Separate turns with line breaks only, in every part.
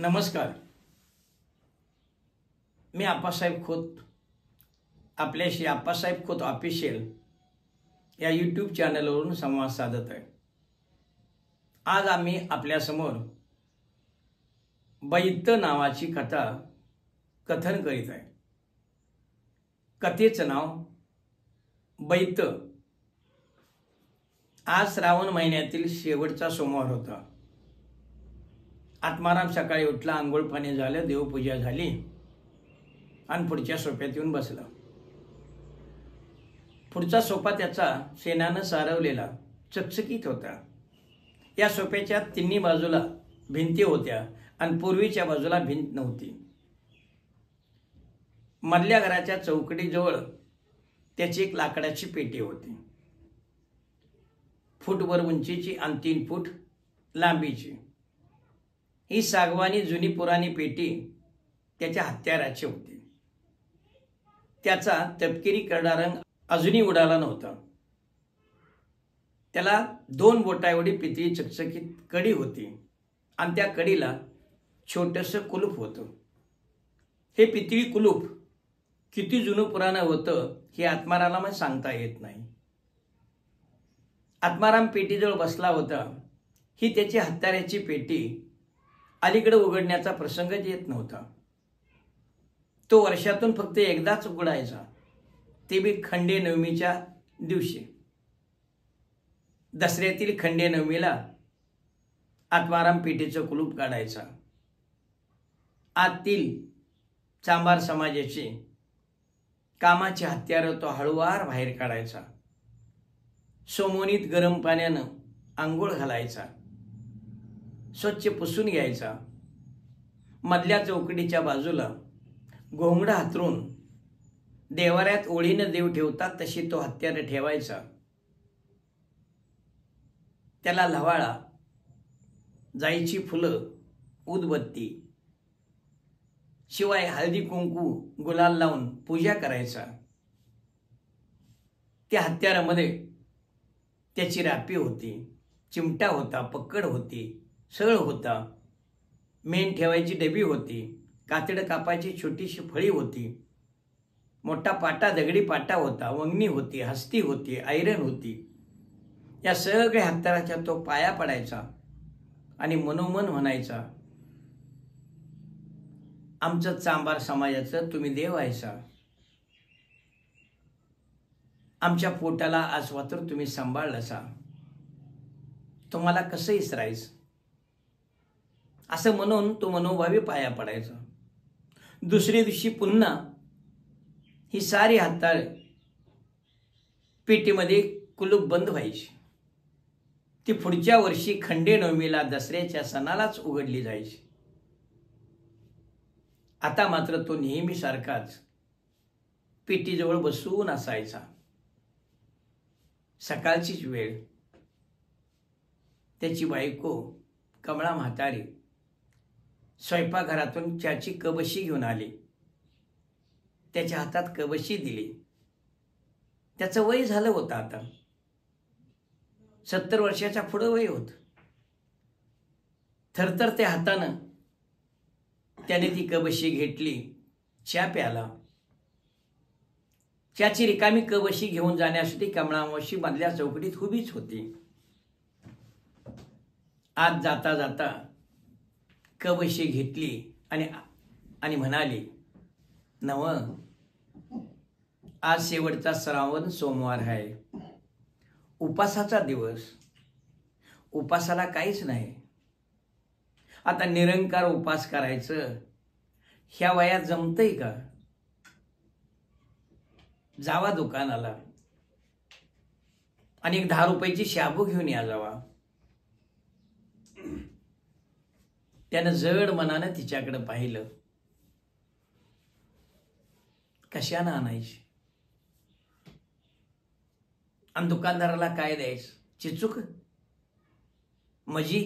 नमस्कार. मी आप्पासाहेब खोत आपल्याशी आप्पासाहेब खोत ऑफिशियल या यूट्यूब चॅनलवरून संवाद साधत आहे. आज आम्ही आपल्यासमोर बैत नावाची कथा कथन करीत आहे. कथेचं नाव बैत. आज श्रावण महिन्यातील शेवटचा सोमवार होता. आत्माराम सकाळी उठला, आंघोळ पाणी झालं, देवपूजा झाली आणि पुढच्या सोफ्यात येऊन बसला. पुढचा सोफा त्याचा शेणानं सारवलेला चकचकीत होता. या सोफ्याच्या तिन्ही बाजूला भिंती होत्या आणि पूर्वीच्या बाजूला भिंत नव्हती. मधल्या घराच्या चौकटीजवळ त्याची एक लाकडाची पेटी होती. फूटभर उंचीची आणि 3 फूट लांबीची. ही सागवानी जुनी पुराणी पेटी त्याच्या हत्याराची होती. त्याचा तपकिरी करडा रंग अजूनही उडाला नव्हता. त्याला 2 बोटा एवढी पितळी चकचकीत कडी होती आणि त्या कडीला छोटंसं कुलूप होतं. हे पितळी कुलूप किती जुनं पुराणं होतं हे आत्माराला मग सांगता येत नाही. आत्माराम पेटीजवळ बसला होता. ही त्याची हत्याराची पेटी अलीकडे उघडण्याचा प्रसंगच येत नव्हता. तो वर्षातून फक्त एकदाच उघडायचा, ते बी खंडे नवमीच्या दिवशी. दसऱ्यातील खंडे नवमीला आत्माराम पेटीचं कुलूप काढायचा. आतील चांभार समाजाची कामाची हत्यारं तो हळूवार बाहेर काढायचा. सोमोनीत गरम पाण्यानं आंघोळ घालायचा, स्वच्छ पुसून घ्यायचा. मधल्या चौकटीच्या बाजूला घोंगडा हातरून देवाऱ्यात ओळीनं देव ठेवतात तशी तो हत्यार ठेवायचा. त्याला लवाळा, जाईची फुलं, उदबत्ती शिवाय हळदी कुंकू गुलाल लावून पूजा करायचा. त्या हत्यारामध्ये त्याची रापी होती, चिमटा होता, पक्कड होती, सळ होता, मेण ठेवायची डबी होती, कातडं कापायची छोटीशी फळी होती, मोठा पाटा दगडी पाटा होता, वंगणी होती, हस्ती होती, आयरन होती. या सगळ्या हत्याराच्या तो पाया पडायचा आणि मनोमन म्हणायचा, आमचं चांभार समाजाचं तुम्ही देव आहेसा. आमच्या पोटाला आजवातर तुम्ही सांभाळलंसा. तुम्हाला कसं इसरायचं असं म्हणून तो मनोभावी पाया पडायचा. दुसऱ्या दिवशी पुन्हा ही सारी हत्यार पेटीमध्ये कुलूप बंद व्हायची. ती पुढच्या वर्षी खंडे नवमीला दसऱ्याच्या सणालाच उघडली जायची. आता मात्र तो नेहमीसारखाच पेटीजवळ बसून असायचा. सकाळचीच वेळ. त्याची बायको कमळा म्हातारी स्वयंपाकघरातून चहाची कबशी घेऊन आली. त्याच्या हातात कबशी दिली. त्याचं वय झालं होतं आता. 70 वर्षाच्या पुढं वय होत. थरथर त्या हातानं त्याने ती कबशी घेतली, चहा प्याला. चहाची रिकामी कबशी घेऊन जाण्यासाठी कमळामावशी मधल्या चौकटीत उभीच होती. आज जाता जाता कबशी घेतली आणि म्हणाली, नव, आज शेवटचा श्रावण सोमवार आहे, उपासाचा दिवस. उपासाला काहीच नाही. आता निरंकार उपास करायचं ह्या वयात जमतंय का? जावा दुकानाला आणि एक 10 रुपयाची शाबू घेऊन या जावा. त्यानं जड मनानं तिच्याकडे पाहिलं. कशानं आणायची आणि दुकानदाराला काय द्यायचं? चिचूक मजी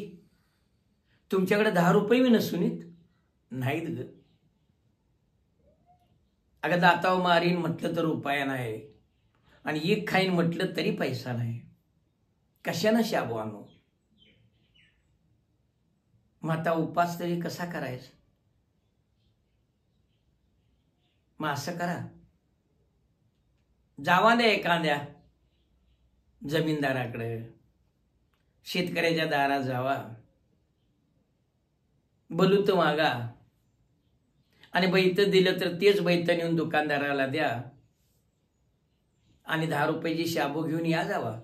तुमच्याकडे 10 रुपये नसूनीत नाहीत ग. अगं दाताव मारीन म्हटलं तर उपाय नाही आणि एक खाईन म्हटलं तरी पैसा नाही. कशानं शाबू आणू? मग आता उपास तरी कसा करायचा? मग असं करा, जावा ना एखाद्या जमीनदाराकडे, शेतकऱ्याच्या दारात जावा, बलूत मागा आणि बैत दिलं तर तेच बैत नेऊन दुकानदाराला द्या आणि 10 रुपयाची शाबू घेऊन या जावा.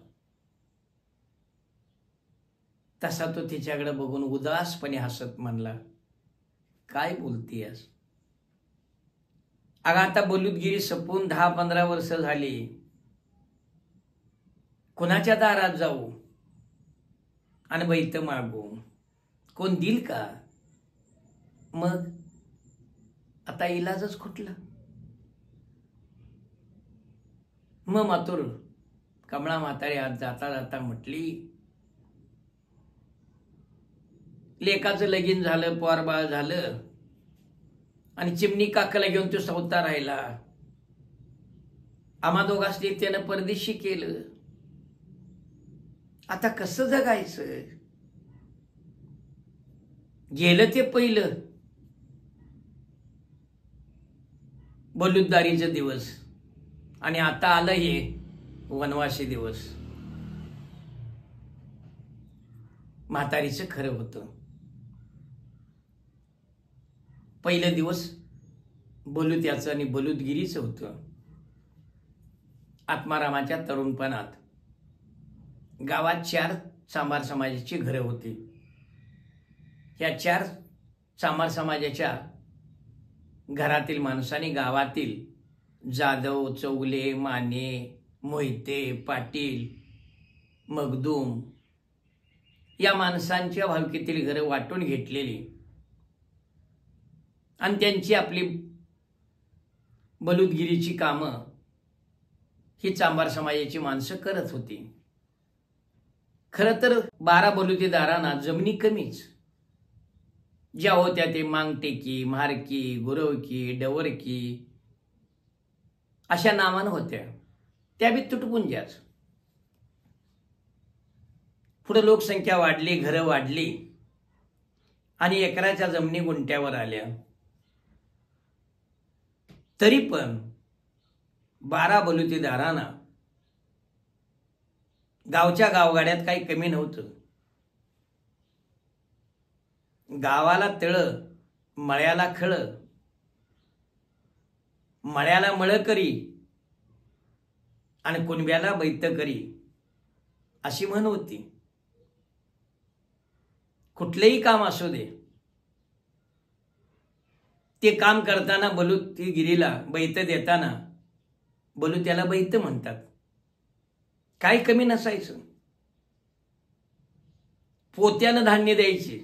तसा तो तिच्याकडे बघून उदासपणे हसत म्हणला, काय बोलतीयस? अगं आता बलूतगिरी सपून 10-15 वर्ष झाली, कोणाच्या दारात जाऊ आणि बैत मागू? कोण दिल का? मग आता इलाजच कुठला? मग मातुर कमळा म्हातारी आज जाता जाता म्हटली, लेकाचं लगीन झालं, पोरबाळ झालं आणि चिमणी काकाला घेऊन तो सवता राहिला. आम्हा दोघांनी त्यानं परदेशी केलं. आता कसं जगायचं? गेलं ते पहिलं बलुतदारीचे दिवस आणि आता आलं हे वनवासी दिवस. म्हातारीचं खरं होतं. पहिलं दिवस बलुत्याचं आणि बलुतगिरीचं होतं. आत्मारामाच्या तरुणपणात गावात 4 चांभार समाजाची घरं होती. या 4 चांभार समाजाच्या घरातील माणसांनी गावातील जाधव, चौगले, माने, मोहिते, पाटील, मगदूम या माणसांच्या भावकीतील घरं वाटून घेतलेली आणि त्यांची आपली बलुतगिरीची कामं ही चांभार समाजाची माणसं करत होती. खरं तर 12 बलुतेदारांना जमिनी कमीच. ज्या होत्या ते मांगटेकी, म्हारकी, गुरवकी, डवरकी अशा नावानं होत्या. त्या बी तुटपुंज्याच. पुढे लोकसंख्या वाढली, घरं वाढली आणि एकराच्या जमिनी गुंट्यावर आल्या. तरी पण 12 बलुतेदारांना गावच्या गावगाड्यात काही कमी नव्हतं. गावाला तळ, मळ्याला खळ, मळ्याला मळकरी आणि कुणब्याला बैतकरी अशी म्हण होती. कुठलेही काम असू दे, ते काम करताना बलुतगिरीला बैत देताना बलुत्याला बैत म्हणतात. काही कमी नसायचं. पोत्यानं धान्य द्यायचे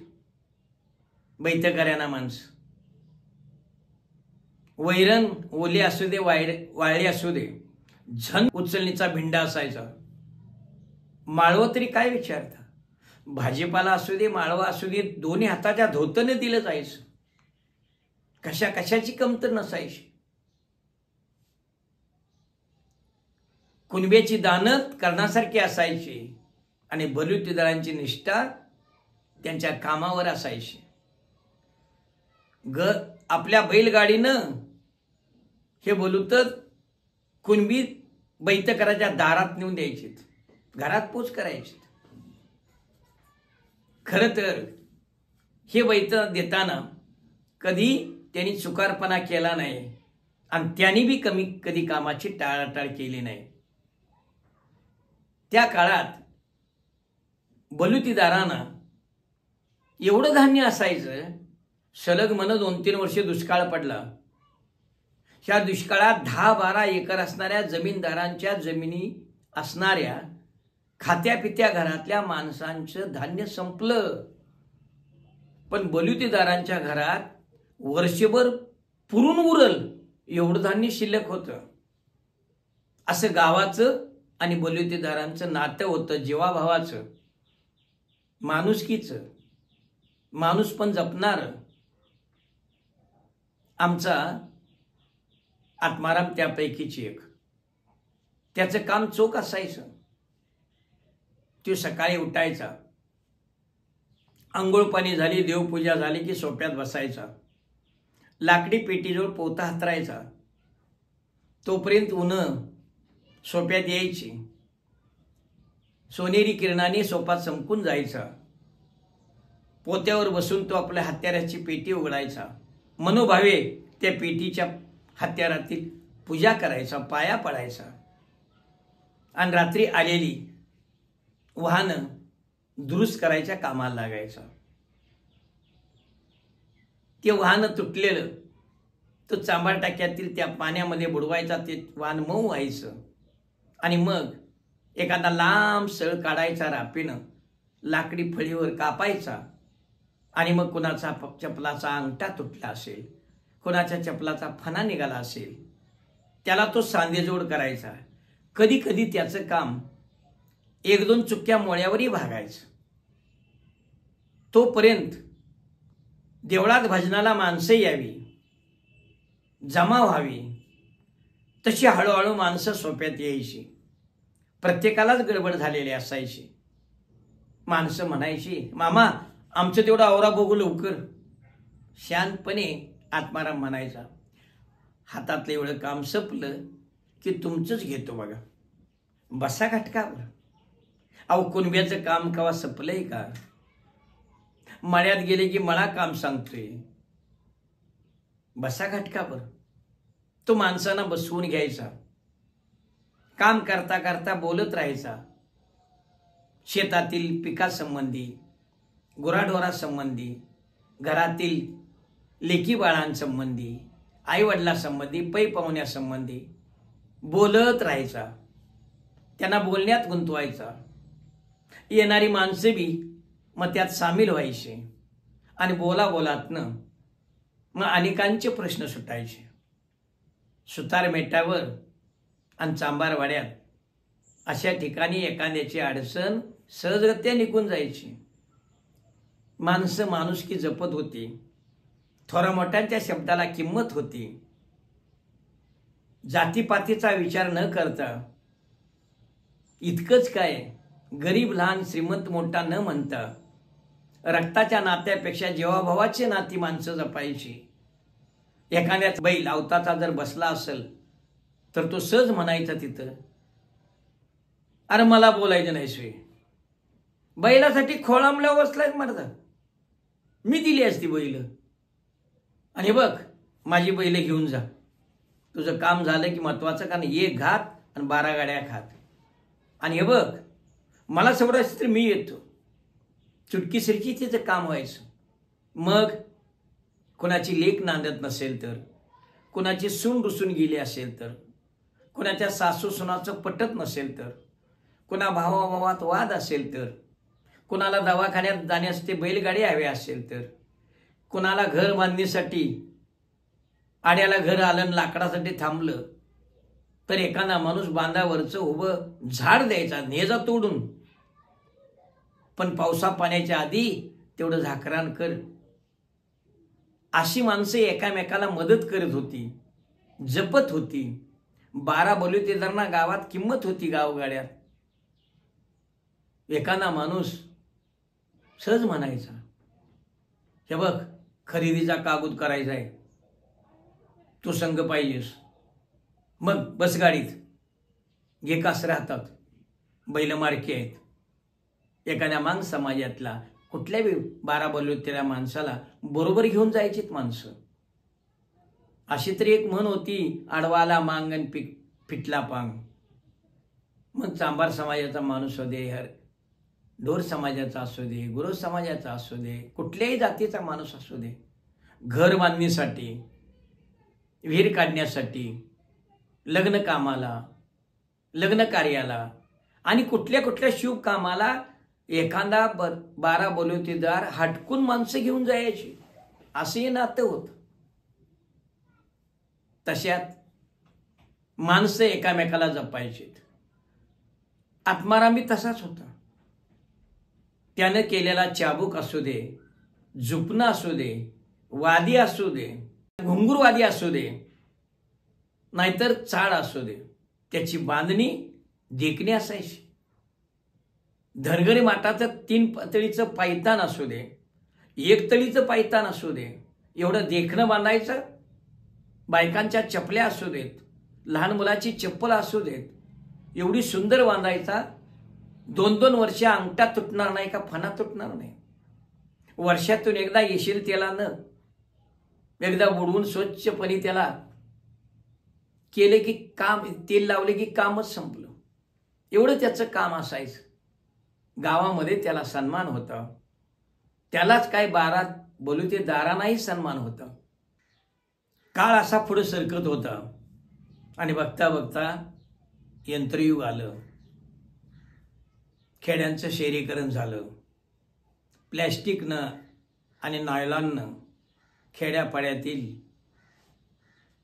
बैतकऱ्यांना माणसं. वैरण ओले असू दे, वाळले असू दे, झन उचलणीचा भिंडा असायचा. माळवं तरी काय विचारता, भाजीपाला असू दे, माळवा असू दे, दोन्ही हाताच्या धोतनं दिलं जायचं. कशाची कमतर नसायची. कुणब्याची दानत करण्यासारखी असायची आणि बलुतेदारांची निष्ठा त्यांच्या कामावर असायची. आपल्या बैलगाडीनं हे बलुत कुणबी बैतकराच्या दारात नेऊन द्यायचे, घरात पोच करायचे. खरं तर हे बैत देताना कधी त्यांनी चुकारपणा केला नाही आणि त्यांनी बी कधी कामाची टाळाटाळ केली नाही. त्या काळात बलुतेदारांना एवढं धान्य असायचं, सलग म्हण 2-3 वर्ष दुष्काळ पडला. ह्या दुष्काळात 10-12 एकर असणाऱ्या जमीनदारांच्या जमिनी असणाऱ्या खात्यापित्या घरातल्या माणसांचं धान्य संपलं. पण बलुतेदारांच्या घरात वर्षभर पुरून उरल एवढं धान्य शिल्लक होतं. असं गावाचं आणि बलुतेदारांचं नातं होतं, जीवाभावाचं, माणुसकीचं, माणूस पण जपणार. आमचा आत्माराम त्यापैकीची एक. त्याचं काम चोख असायचं. तो सकाळी उठायचा, आंघोळ पाणी झाली, देवपूजा झाली की सोप्यात बसायचा. लाकडी पेटीजवळ पोता हातरायचा. तोपर्यंत उन्हं सोप्यात यायची. सोनेरी किरणाने सोपा चमकून जायचा. पोत्यावर बसून तो आपल्या हत्याराची पेटी उघडायचा. मनोभावे त्या पेटीच्या हत्यारातील पूजा करायचा, पाया पडायचा. आणि रात्री आलेली वाहनं दुरुस्त करायच्या कामाला लागायचा. ते वाहनं तुटलेलं तो चांभार टाक्यातील त्या पाण्यामध्ये बुडवायचा. ते वाहन मऊ व्हायचं आणि मग एखादा लांब सळ काढायचा रापीनं, लाकडी फळीवर कापायचा. आणि मग कुणाचा चपलाचा अंगठा तुटला असेल, कुणाच्या चपलाचा फणा निघाला असेल, त्याला तो सांधेजोड करायचा. कधी कधी त्याचं काम 1-2 चुक्या मोळ्यावरही भागायचं. तोपर्यंत देवळात भजनाला माणसं यावी, जमा व्हावी, तशी हळूहळू माणसं सोप्यात यायची. प्रत्येकालाच गडबड झालेली असायची. माणसं म्हणायची, मामा आमचं तेवढं आवरा बघू लवकर. शांतपणे आत्माराम म्हणायचा, हातातलं एवढं काम संपलं की तुमचंच घेतो बघा, बसा घटकावर. अहो कुणब्याचं काम कवा संपलंय का? मळ्यात गेले की मला काम सांगतोय, बसा घटकावर. तो माणसांना बसवून घ्यायचा. काम करता करता बोलत राहायचा. शेतातील पिकासंबंधी, गुराढोरासंबंधी, घरातील लेकी बाळांसंबंधी, आईवडिलांसंबंधी, पै पाहुण्यासंबंधी बोलत राहायचा. त्यांना बोलण्यात गुंतवायचा. येणारी माणसे बी मग त्यात सामील व्हायचे आणि बोलातनं मग अनेकांचे प्रश्न सुटायचे. सुतार मेटावर आणि चांबारवाड्यात अशा ठिकाणी एखाद्याची अडचण सहजगत्या निघून जायची. माणसं माणुसकी जपत होती. थोरा मोठ्यांच्या शब्दाला किंमत होती. जातीपातीचा विचार न करता, इतकंच काय, गरीब लहान श्रीमंत मोठा न म्हणता, रक्ताच्या नात्यापेक्षा जीवाभावाची नाती माणसं जपायची. एखाद्याचा बैल अवताचा जर बसला असेल तर तो सहज म्हणायचा तिथं, अरे मला बोलायचं नाही सोय, बैलासाठी खोळांबला बसलाय मर्दा, मी दिली असती बैल, आणि बघ माझी बैल घेऊन जा, तुझं काम झालं की महत्वाचं, कारण 1 घात आणि 12 गाड्या खात, आणि हे बघ मला सवड असते तर मी येतो. चुटकी सिरकी तिचं काम व्हायचं. मग कुणाची लेक नांदत नसेल तर, कुणाची सून रुसून गेली असेल तर, कुणाच्या सासू सुनाचं पटत नसेल तर, कुणा भावाभावात वाद असेल तर, कुणाला दवाखान्यात जाण्यासाठी बैलगाडी हवी असेल तर, कुणाला घर बांधणीसाठी आड्याला घर आलं लाकडासाठी थांबलं तर एखादा माणूस बांधावरचं उभं झाड द्यायचा, नेजा तोडून, पण पावसा पाण्याच्या आधी तेवढं झाकरान कर. अशी माणसं एकामेकाला मदत करत होती, जपत होती. 12 बलुतेदारांना गावात किंमत होती. गावगाड्यात एखादा माणूस सहज म्हणायचा, हे बघ खरेदीचा कागद करायचा आहे, तू संघ पाहिजेस, मग बस गाडीत घे कास राहतात, बैल मार्के आहेत. एखाद्या मांग समाजातला कुठल्याही 12 बलुतेल्या माणसाला बरोबर घेऊन जायचीत माणसं. अशी तरी एक म्हण होती, आडवाला मांगन फिटला पांग. मग चांभार समाजाचा माणूस असू दे, ढोर समाजाचा असू दे, गुरु समाजाचा असू दे, कुठल्याही जातीचा माणूस असू दे, घर बांधणीसाठी, विहीर काढण्यासाठी, लग्न कामाला, लग्न कार्याला आणि कुठल्या कुठल्या शुभ कामाला एखादा 12 बलुतेदार हटकून माणसं घेऊन जायची. असंही नातं होत. तशात माणसं एकामेकाला जपायची. आत्मारामी तसाच होता. त्यानं केलेला चाबूक असू दे, झुपणं असू दे, वादी असू दे, घुंगुरवादी असू दे, नाहीतर चाळ असू दे, त्याची बांधणी देखणी असायची. धनगरी माटाचं 3 पातळीचं पायतान असू दे, एक तळीचं पायतान असू दे, एवढं देखणं बांधायचं, बायकांच्या चपल्या असू देत, लहान मुलाची चप्पल असू देत, एवढी सुंदर बांधायचा. 2-2 वर्ष अंगठा तुटणार नाही का फणा तुटणार नाही. वर्षातून एकदा येशील तेलानं, एकदा बुडवून स्वच्छपणे त्याला केले की काम, तेल लावले की कामच संपलं. एवढं त्याचं काम असायचं. गावामध्ये त्याला सन्मान होता. त्यालाच काय 12 बलुतेदारांनाही सन्मान होता. काळ असा पुढे सरकत होता आणि बघता बघता यंत्रयुग आलं. खेड्यांचं शहरीकरण झालं. प्लॅस्टिकनं आणि नायलॉननं खेड्यापाड्यातील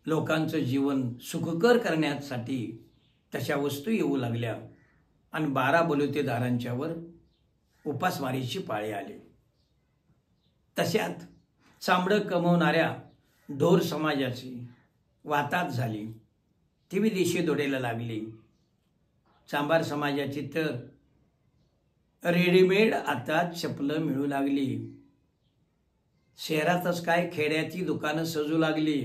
लोकांचं जीवन सुखकर करण्यासाठी तशा वस्तू येऊ लागल्या आणि 12 बलुतेदारांच्यावर उपासमारीची पाळी आली. तशात चांबडं कमवणाऱ्या ढोर समाजाची वाताहत झाली. ती विदेशी दोडेला लागली. चांभार समाजाची तर रेडीमेड आता चपलं मिळू लागली. शहरातच काय खेड्याची दुकानं सजू लागली.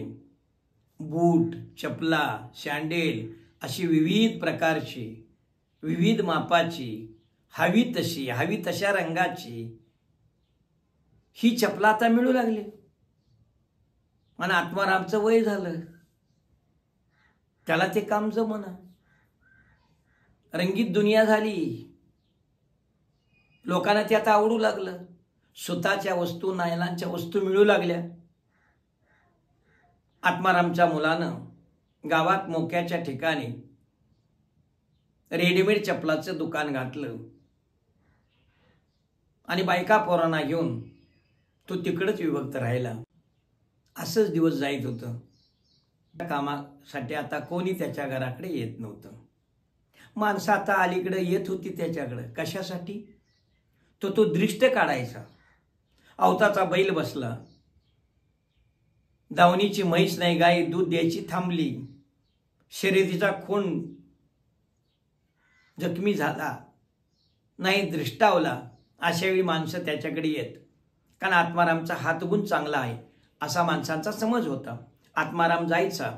बूट, चपला, सँडेल अशी विविध प्रकारची, विविध मापाची, हवी तशी, हवी तशा रंगाची ही चपला आता मिळू लागली. आणि आत्मारामचं वय झालं, त्याला ते काम जमना. रंगीत दुनिया झाली. लोकांना ते आता आवडू लागलं. सुताच्या वस्तू, नायलॉनच्या वस्तू मिळू लागल्या. आत्मारामच्या मुलानं गावात मोक्याच्या ठिकाणी रेडीमेड चपलाचं दुकान घातलं आणि बायका पोरांना घेऊन तो तिकडंच विभक्त राहिला. असंच दिवस जाईत होतं. कामासाठी आता कोणी त्याच्या घराकडे येत नव्हतं. माणसं आता अलीकडे येत होती त्याच्याकडे. कशासाठी? तो दृष्ट काढायचा. अवताचा बैल बसला, दावणीची म्हैस नाही, गाय दूध द्यायची थांबली, शर्यतीचा खून जखमी झाला नाही, दृष्टावला, अशा वेळी माणसं त्याच्याकडे येत. कारण आत्मारामचा हातगुण चांगला आहे असा माणसांचा समज होता. आत्माराम जायचा,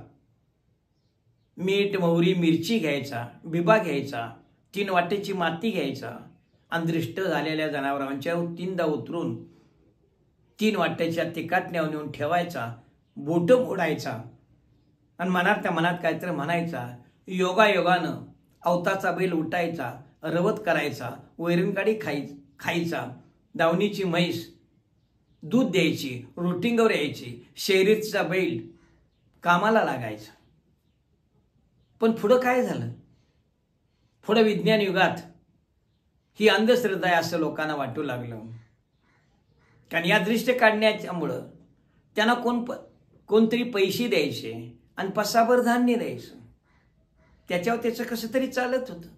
मीठ, मोहरी, मिरची घ्यायचा, बिबा घ्यायचा, 3 वाटेची माती घ्यायचा आणि दृष्ट झालेल्या जनावरांच्या 3दा उतरून 3 वाटेच्या तिकाटण्यावर नेऊन ठेवायचा, बोट मोडायचा आणि मनात काहीतरी म्हणायचा. योगायोगानं अवताचा बैल उठायचा, रवत करायचा, वैरणकाडी खायचा, दावणीची म्हैस दूध द्यायची, रुटिंगवर यायची, शर्यतीचा बैल कामाला लागायचा. पण पुढं काय झालं? पुढं विज्ञान युगात ही अंधश्रद्धा आहे असं लोकांना वाटू लागलं. कारण या दृष्ट काढण्याच्यामुळं त्यांना कोणतरी पैसे द्यायचे आणि पसाभर धान्य द्यायचं. त्याच्यावर त्याचं कसं तरी चालत होतं.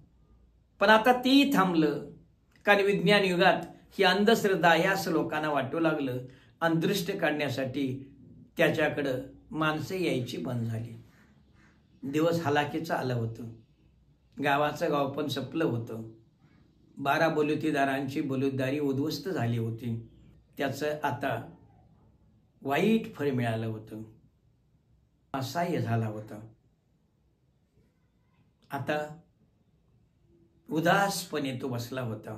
पण आता तेही थांबलं. कारण विज्ञान युगात ही अंधश्रद्धा आहे असं लोकांना वाटू लागलं आणि दृष्ट काढण्यासाठी त्याच्याकडं माणसं यायची बंद झाली. दिवस हलाखीचं आलं होतं. गावाचं गाव पण संपलं होतं. 12 बलुतेदारांची बलुतदारी उद्ध्वस्त झाली होती. त्याचं आता वाईट फळ मिळालं होतं. असह्य झाला होता. आता उदासपणे तो बसला होता.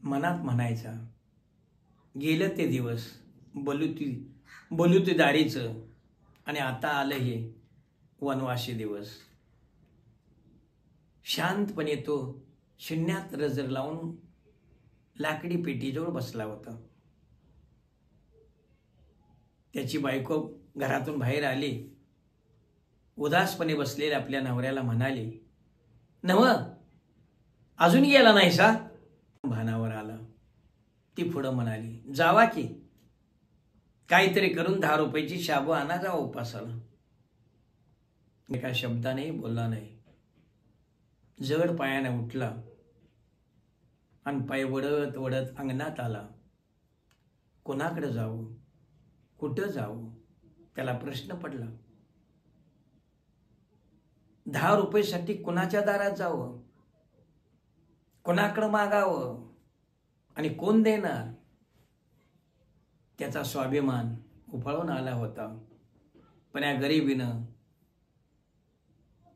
मनात म्हणायचा, गेलं ते दिवस बलुतेदारीचं आणि आता आलं हे वनवासी दिवस. शांतपणे तो शून्यात नजर लावून लाकडी पेटीजवळ बसला होता. त्याची बायको घरातून बाहेर आली. उदासपणे बसलेल्या आपल्या नवऱ्याला म्हणाली, नव अजून गेला नाहीसा? भानावर आला. ती पुढं म्हणाली, जावा की, काहीतरी करून 10 रुपयाची शाबू आणा, जावा उपासाला. एका शब्दाने बोलला नाही. जड पायाने उठला आणि पाय वडत वडत अंगणात आला. कोणाकडे जाऊ, कुठं जाऊ, त्याला प्रश्न पडला. 10 रुपयासाठी कुणाच्या दारात जावं, कोणाकडे मागावं आणि कोण देणार? त्याचा स्वाभिमान उफाळून आला होता. पण या गरिबीनं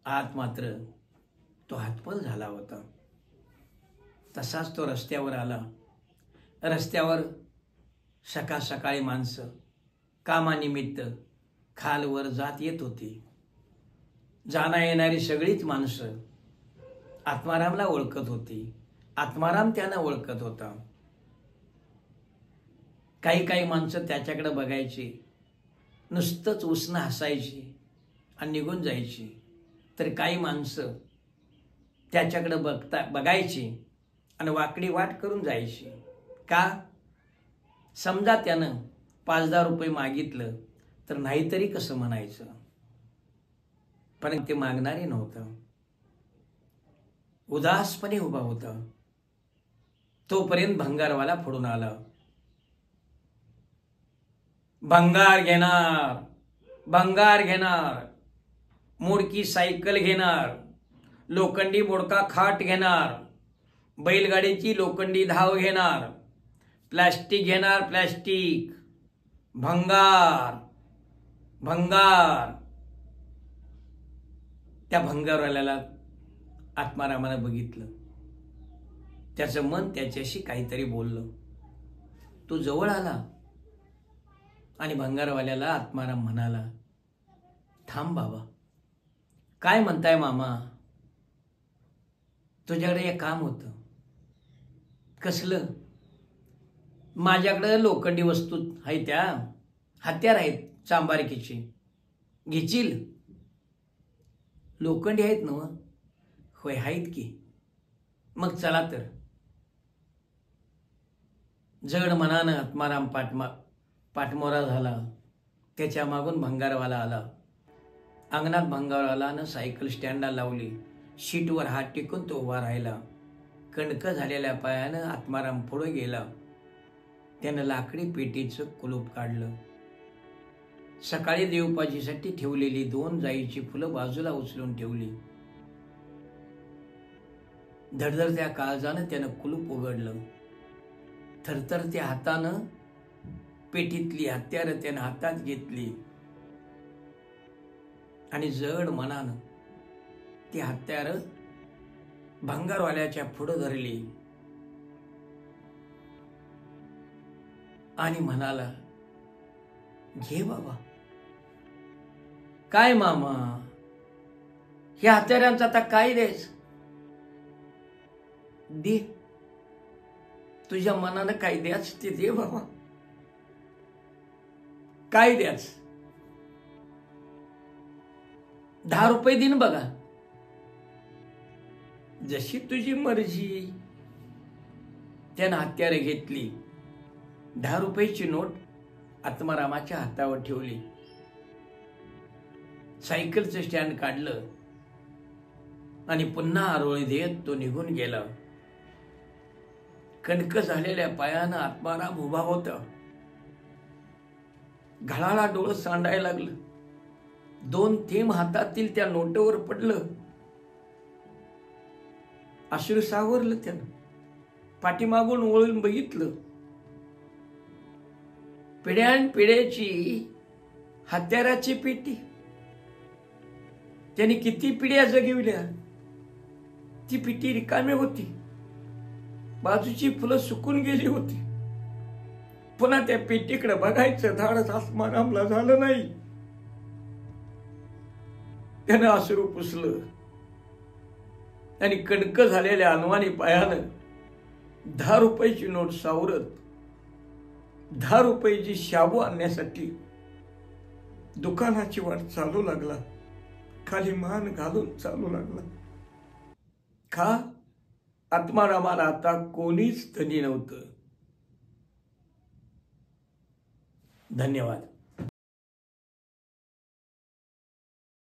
आत मात्र तो हातपल झाला होता. तसाच तो रस्त्यावर आला. रस्त्यावर सकाळ सकाळी माणसं कामानिमित्त खालवर जात येत होती. जाणा येणारी सगळीच माणसं आत्मारामला ओळखत होती. आत्माराम त्यांना ओळखत होता. काही काही माणसं त्याच्याकडे बघायची, नुसतंच उसनं हसायची आणि निघून जायची. तर काही माणसं त्याच्याकडे बघायची आणि वाकडी वाट करून जायची. का? समजा त्यानं 5-10 रुपये मागितलं तर नाहीतरी कसं म्हणायचं. पण ते मागणारे नव्हतं. उदासपणे उभा होता. तोपर्यंत भंगारवाला फोडून आला. भंगार घेणार, भंगार घेणार, मोडकी सायकल घेणार, लोखंडी मोडका खाट घेणार, बैलगाडीची लोखंडी धाव घेणार, प्लास्टिक घेणार, प्लास्टिक, भंगार, भंगार. त्या भंगारवाल्याला आत्मारामानं बघितलं. त्याचं मन त्याच्याशी काहीतरी बोललं. तो जवळ आला आणि भंगारवाल्याला आत्माराम म्हणाला, थांब बाबा. काय म्हणताय मामा? तुझ्याकडे एक काम होतं. कसलं? माझ्याकडे लोखंडी वस्तू आहेत, त्या हत्यार आहेत चांबारकीची, घेशील? लोखंडी आहेत ना? होय आहेत की. मग चला तर. जड मनानं आत्माराम पाठमोरा झाला. त्याच्या मागून भंगारवाला आला. अंगणात भंगारवालानं सायकल स्टँडला लावली. शीटवर हात टेकून तो उभा राहिला. कणकं झालेल्या पायानं आत्माराम पुढे गेला. त्यानं लाकडी पेटीचं कुलूप काढलं. सकाळी देवपाजीसाठी ठेवलेली 2 जाईची फुलं बाजूला उचलून ठेवली. धडधडत्या काळजानं त्यानं कुलूप उघडलं. थरथरत्या हातानं पेटीतली हत्यारं त्यानं हातात घेतली आणि जड मनानं ती हत्यारं भंगारवाल्याच्या पुढं धरली आणि म्हणाला, घे बाबा. काय मामा, ह्या हत्यारांचं आता काय द्यायचं? दे, तुझ्या मनानं काय द्याच ते दे बाबा. काय द्याच? 10 रुपये दिन बघा. जशी तुझी मर्जी. त्यानं हत्यारे घेतली. 10 रुपयाची नोट आत्मारामाच्या हातावर ठेवली. सायकलचं स्टँड काढलं आणि पुन्हा आरोळी देत तो निघून गेला. कणक झालेल्या पायानं आत्माराम उभा होता. घाळाला डोळं सांडायला लागलं. 2 थेंब हातातील त्या नोटेवर पडलं. अश्रू सावरलं त्यानं. पाठीमागून वळून बघितलं. पिढ्यानपिढ्याची हत्याराची पेटी. त्यांनी किती पिढ्या जगविल्या. ती पेटी रिकामी होती. बाजूची फुलं सुकून गेली होती. पुन्हा त्या पेटीकडे बघायचं धाडस आत्मारामला झालं नाही. त्यानं अश्रू पुसलं आणि कणक झालेल्या अनवाणी पायानं 10 रुपयाची नोट सावरत 10 रुपयाची शाबू आणण्यासाठी दुकानाची वाट चालू लागला. खाली मान घालून चालू लागला. का? आत्मारामाला आता कोणीच धनी नव्हतं. धन्यवाद.